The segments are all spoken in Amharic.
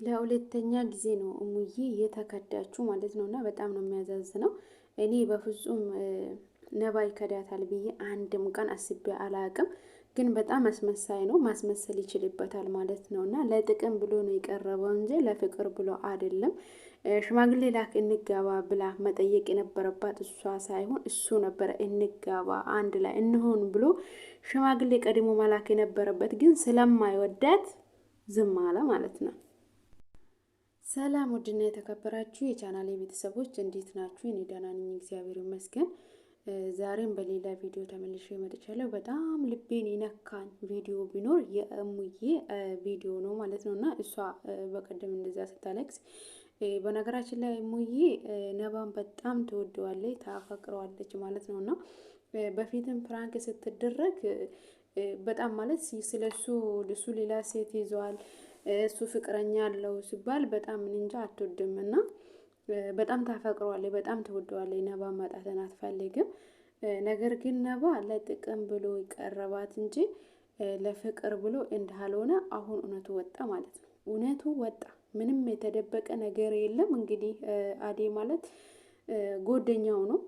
ለሁለተኛ ጊዜ ነው እሙዬ የተከዳችሁ ማለት ነውና በጣም ነው የሚያዛዝነው። እኔ በፍጹም ነባ ይከዳታል ብዬ አንድም ቀን አስቤ አላቅም። ግን በጣም አስመሳይ ነው፣ ማስመሰል ይችልበታል ማለት ነውና ለጥቅም ብሎ ነው የቀረበው እንጂ ለፍቅር ብሎ አይደለም። ሽማግሌ ላክ እንጋባ ብላ መጠየቅ የነበረባት እሷ ሳይሆን እሱ ነበረ። እንጋባ አንድ ላይ እንሆን ብሎ ሽማግሌ ቀድሞ መላክ የነበረበት፣ ግን ስለማይወዳት ዝም አለ ማለት ነው። ሰላም ውድና የተከበራችሁ የቻናሌ ቤተሰቦች እንዴት ናችሁ? እኔ ደህና ነኝ፣ እግዚአብሔር ይመስገን። ዛሬም በሌላ ቪዲዮ ተመልሼ መጥቻለሁ። በጣም ልቤን የነካኝ ቪዲዮ ቢኖር የእሙዬ ቪዲዮ ነው ማለት ነው። እና እሷ በቀደም እንደዛ ስታለቅስ፣ በነገራችን ላይ እሙዬ ነባን በጣም ትወደዋለች፣ ታፈቅረዋለች ማለት ነው። እና በፊትም ፕራንክ ስትደረግ በጣም ማለት ስለሱ እሱ ሌላ ሴት ይዘዋል፣ እሱ ፍቅረኛ አለው ሲባል በጣም እንጃ አትወድም እና በጣም ታፈቅረዋለች፣ በጣም ትወደዋለች። ነባ ማጣትን አትፈልግም። ነገር ግን ነባ ለጥቅም ብሎ ይቀረባት እንጂ ለፍቅር ብሎ እንዳልሆነ አሁን እውነቱ ወጣ ማለት ነው። እውነቱ ወጣ። ምንም የተደበቀ ነገር የለም። እንግዲህ አዴ ማለት ጓደኛው ነው።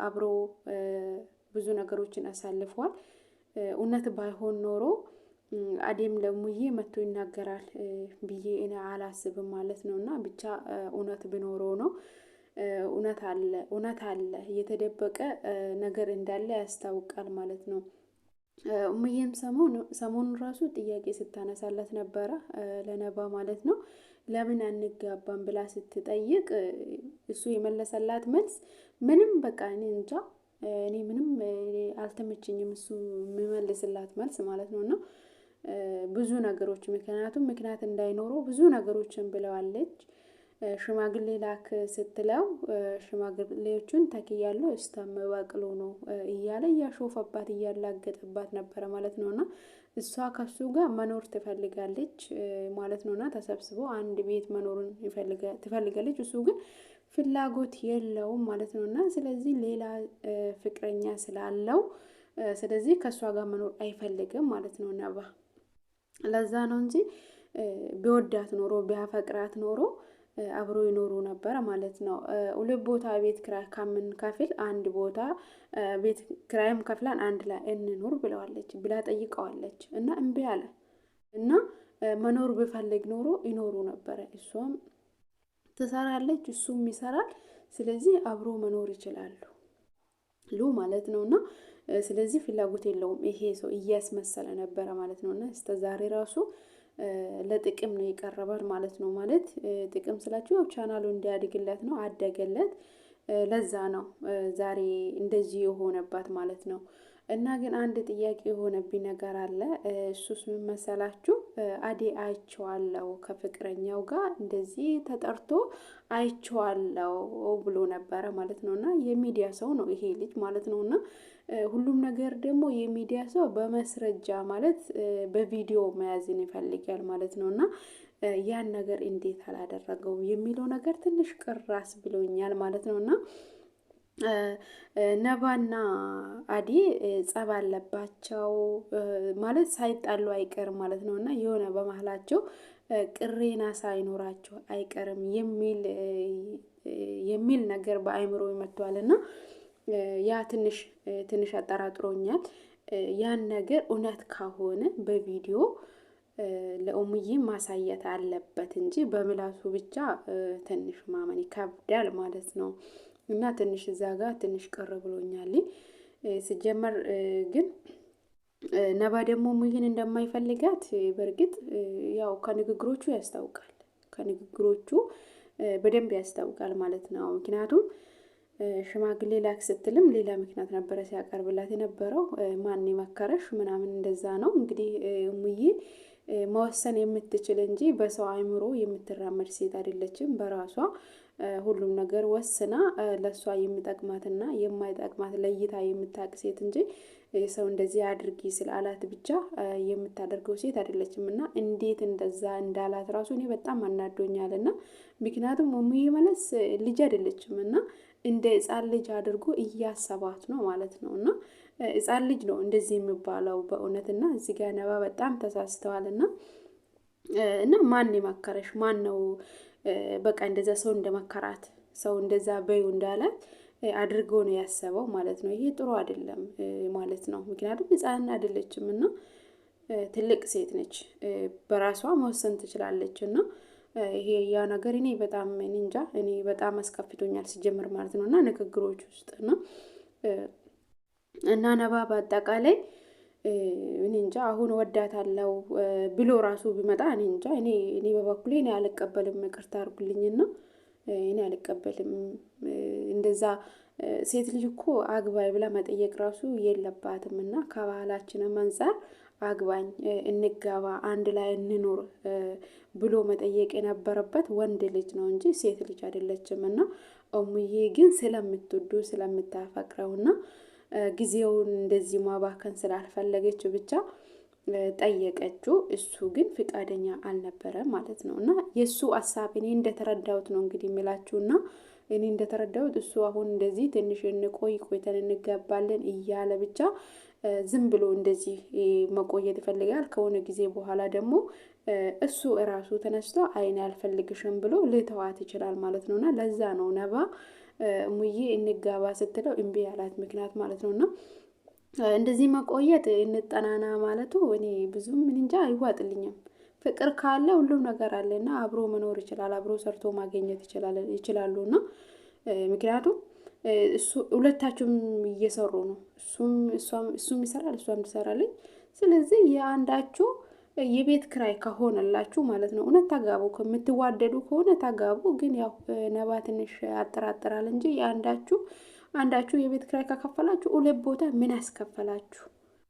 አብሮ ብዙ ነገሮችን አሳልፏል። እውነት ባይሆን ኖሮ አዴም ለሙዬ መጥቶ ይናገራል ብዬ እኔ አላስብም ማለት ነው። እና ብቻ እውነት ቢኖረው ነው። እውነት አለ፣ የተደበቀ ነገር እንዳለ ያስታውቃል ማለት ነው። እሙዬም ሰሞኑን ራሱ ጥያቄ ስታነሳለት ነበረ ለነባ ማለት ነው። ለምን አንጋባም ብላ ስትጠይቅ እሱ የመለሰላት መልስ ምንም በቃ እኔ እንጃ፣ እኔ ምንም አልተመቸኝም እሱ የሚመልስላት መልስ ማለት ነው። እና ብዙ ነገሮች ምክንያት እንዳይኖረው ብዙ ነገሮችን ብለዋለች። ሽማግሌ ላክ ስትለው ሽማግሌዎቹን ተክያለሁ እስከምበቅሎ ነው እያለ እያሾፈባት እያላገጠባት ነበረ ማለት ነው። እና እሷ ከሱ ጋር መኖር ትፈልጋለች ማለት ነው። እና ተሰብስበው አንድ ቤት መኖርን ትፈልጋለች። እሱ ግን ፍላጎት የለውም ማለት ነው። እና ስለዚህ ሌላ ፍቅረኛ ስላለው ስለዚህ ከእሷ ጋር መኖር አይፈልግም ማለት ነው ነባ። ለዛ ነው እንጂ ቢወዳት ኖሮ ቢያፈቅራት ኖሮ አብሮ ይኖሩ ነበረ ማለት ነው። ሁለት ቦታ ቤት ክራይ ከፍል አንድ ቦታ ቤት ክራይም ከፍላን አንድ ላይ እንኖር ብለዋለች ብላ ጠይቀዋለች። እና እምቢ አለ እና መኖር ቢፈልግ ኖሮ ይኖሩ ነበረ። እሷም ትሰራለች፣ እሱም ይሰራል። ስለዚህ አብሮ መኖር ይችላሉ ማለት ነው። እና ስለዚህ ፍላጎት የለውም ይሄ ሰው እያስመሰለ ነበረ ማለት ነው። እና እስከ ዛሬ ራሱ ለጥቅም ነው የቀረበው ማለት ነው። ማለት ጥቅም ስላችሁ ያው ቻናሉ እንዲያድግለት ነው፣ አደገለት። ለዛ ነው ዛሬ እንደዚህ የሆነባት ማለት ነው። እና ግን አንድ ጥያቄ የሆነብኝ ነገር አለ። እሱስ ምን መሰላችሁ? አዴ አይቼዋለሁ ከፍቅረኛው ጋር እንደዚህ ተጠርቶ አይቼዋለሁ ብሎ ነበረ ማለት ነው። እና የሚዲያ ሰው ነው ይሄ ልጅ ማለት ነው። እና ሁሉም ነገር ደግሞ የሚዲያ ሰው በመስረጃ ማለት በቪዲዮ መያዝን ይፈልጋል ማለት ነው። እና ያን ነገር እንዴት አላደረገው የሚለው ነገር ትንሽ ቅራስ ብሎኛል ማለት ነው። እና ነባና አዴ ጸብ አለባቸው ማለት ሳይጣሉ አይቀርም ማለት ነው። እና የሆነ በመሀላቸው ቅሬና ሳይኖራቸው አይቀርም የሚል ነገር በአእምሮ ይመጣዋል። እና ያ ትንሽ አጠራጥሮኛል። ያን ነገር እውነት ከሆነ በቪዲዮ ለእሙዬ ማሳየት አለበት እንጂ በምላሱ ብቻ ትንሽ ማመን ይከብዳል ማለት ነው። እና ትንሽ እዛ ጋር ትንሽ ቅር ብሎኛል። ሲጀመር ግን ነባ ደግሞ እሙዬን እንደማይፈልጋት በእርግጥ ያው ከንግግሮቹ ያስታውቃል። ከንግግሮቹ በደንብ ያስታውቃል ማለት ነው። ምክንያቱም ሽማግሌ ላክ ስትልም ሌላ ምክንያት ነበረ ሲያቀርብላት የነበረው። ማን መከረሽ ምናምን እንደዛ ነው እንግዲህ። እሙዬ መወሰን የምትችል እንጂ በሰው አእምሮ የምትራመድ ሴት አይደለችም። በራሷ ሁሉም ነገር ወስና ለሷ የሚጠቅማትና የማይጠቅማት ለይታ የምታውቅ ሴት እንጂ ሰው እንደዚህ አድርጊ ስላላት ብቻ የምታደርገው ሴት አይደለችም። እና እንዴት እንደዛ እንዳላት ራሱ እኔ በጣም አናዶኛል። እና ምክንያቱም እሙዬ ማለት ልጅ አይደለችም እና እንደ ሕፃን ልጅ አድርጎ እያሰባት ነው ማለት ነው። እና ሕፃን ልጅ ነው እንደዚህ የሚባለው በእውነት። እና እዚህ ጋር ነባ በጣም ተሳስተዋል። እና እና ማን የመከረሽ? ማን ነው በቃ እንደዛ ሰው እንደመከራት ሰው እንደዛ በዩ እንዳላት አድርጎ ነው ያሰበው ማለት ነው። ይሄ ጥሩ አይደለም ማለት ነው። ምክንያቱም ሕፃን አይደለችም እና ትልቅ ሴት ነች፣ በራሷ መወሰን ትችላለች። እና ይሄ ያ ነገር እኔ በጣም እንጃ እኔ በጣም አስከፍቶኛል ሲጀምር ማለት ነው። እና ንግግሮች ውስጥ እና ነባ በአጠቃላይ እኔ እንጃ አሁን ወዳታለሁ ብሎ ራሱ ቢመጣ እኔ እንጃ እኔ በበኩሌ እኔ አልቀበልም። ይቅርታ አድርጉልኝና እኔ አልቀበልም። እንደዛ ሴት ልጅ እኮ አግባይ ብላ መጠየቅ ራሱ የለባትም። እና ከባህላችንም አንፃር አግባኝ፣ እንጋባ፣ አንድ ላይ እንኖር ብሎ መጠየቅ የነበረበት ወንድ ልጅ ነው እንጂ ሴት ልጅ አይደለችም። እና እሙዬ ግን ስለምትወዱ ስለምታፈቅረውና ጊዜውን እንደዚህ ማባከን ስላልፈለገች ብቻ ጠየቀችው። እሱ ግን ፍቃደኛ አልነበረም ማለት ነው። እና የእሱ ሀሳብ እኔ እንደተረዳሁት ነው እንግዲህ የሚላችሁና እኔ እንደተረዳሁት እሱ አሁን እንደዚህ ትንሽ እንቆይ ቆይተን እንገባለን እያለ ብቻ ዝም ብሎ እንደዚህ መቆየት ይፈልጋል። ከሆነ ጊዜ በኋላ ደግሞ እሱ እራሱ ተነስቶ አይን አልፈልግሽም ብሎ ልተዋት ይችላል ማለት ነው። እና ለዛ ነው ነባ ሙዬ እንጋባ ስትለው እምቢ ያላት ምክንያት ማለት ነው። እና እንደዚህ መቆየት እንጠናና ማለቱ እኔ ብዙም እንጃ አይዋጥልኝም። ፍቅር ካለ ሁሉም ነገር አለና አብሮ መኖር ይችላል፣ አብሮ ሰርቶ ማግኘት ይችላሉ። እና ምክንያቱም እሱ ሁለታችሁም እየሰሩ ነው። እሱም ይሰራል፣ እሷም ትሰራለች። ስለዚህ የአንዳችሁ የቤት ክራይ ከሆነላችሁ ማለት ነው እውነት ተጋቡ። ከምትዋደዱ ከሆነ ተጋቡ። ግን ያው ነባ ትንሽ ያጠራጥራል እንጂ አንዳችሁ የቤት ክራይ ከከፈላችሁ ሁለት ቦታ ምን ያስከፈላችሁ?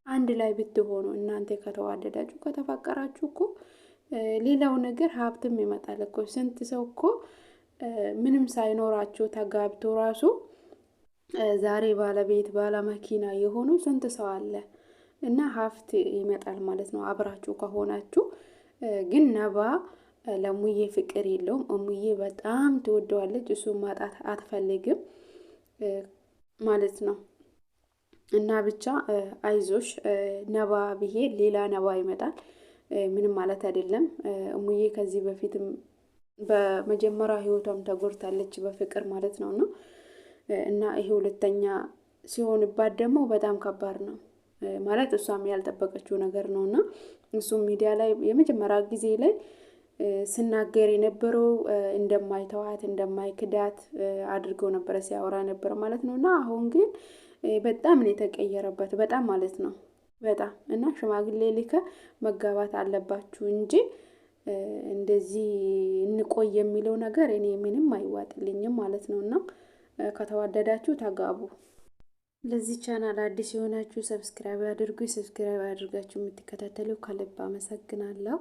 አንድ ላይ ብትሆኑ እናንተ ከተዋደዳችሁ ከተፋቀራችሁ እኮ ሌላው ነገር ሀብትም ይመጣል እኮ። ስንት ሰው እኮ ምንም ሳይኖራቸው ተጋብቶ ራሱ ዛሬ ባለቤት ባለ መኪና የሆኑ ስንት ሰው አለ። እና ሀብት ይመጣል ማለት ነው አብራችሁ ከሆናችሁ። ግን ነባ ለሙዬ ፍቅር የለውም። እሙዬ በጣም ትወደዋለች፣ እሱን ማጣት አትፈልግም ማለት ነው። እና ብቻ አይዞሽ ነባ ብሄድ ሌላ ነባ ይመጣል። ምንም ማለት አይደለም። እሙዬ ከዚህ በፊትም በመጀመሪያ ህይወቷም ተጎድታለች በፍቅር ማለት ነው። እና ይሄ ሁለተኛ ሲሆንባት ደግሞ በጣም ከባድ ነው ማለት እሷም ያልጠበቀችው ነገር ነው። እና እሱም ሚዲያ ላይ የመጀመሪያ ጊዜ ላይ ስናገር የነበረው እንደማይተዋት እንደማይክዳት አድርገው ነበረ ሲያወራ ነበር ማለት ነው። እና አሁን ግን በጣም ነው የተቀየረበት፣ በጣም ማለት ነው በጣም። እና ሽማግሌ ልከ መጋባት አለባችሁ እንጂ እንደዚህ እንቆይ የሚለው ነገር እኔ ምንም አይዋጥልኝም ማለት ነው። እና ከተዋደዳችሁ ተጋቡ። ለዚህ ቻናል አዲስ የሆናችሁ ሰብስክራይብ አድርጉ። ሰብስክራይብ አድርጋችሁ የምትከታተሉ ከልብ አመሰግናለሁ።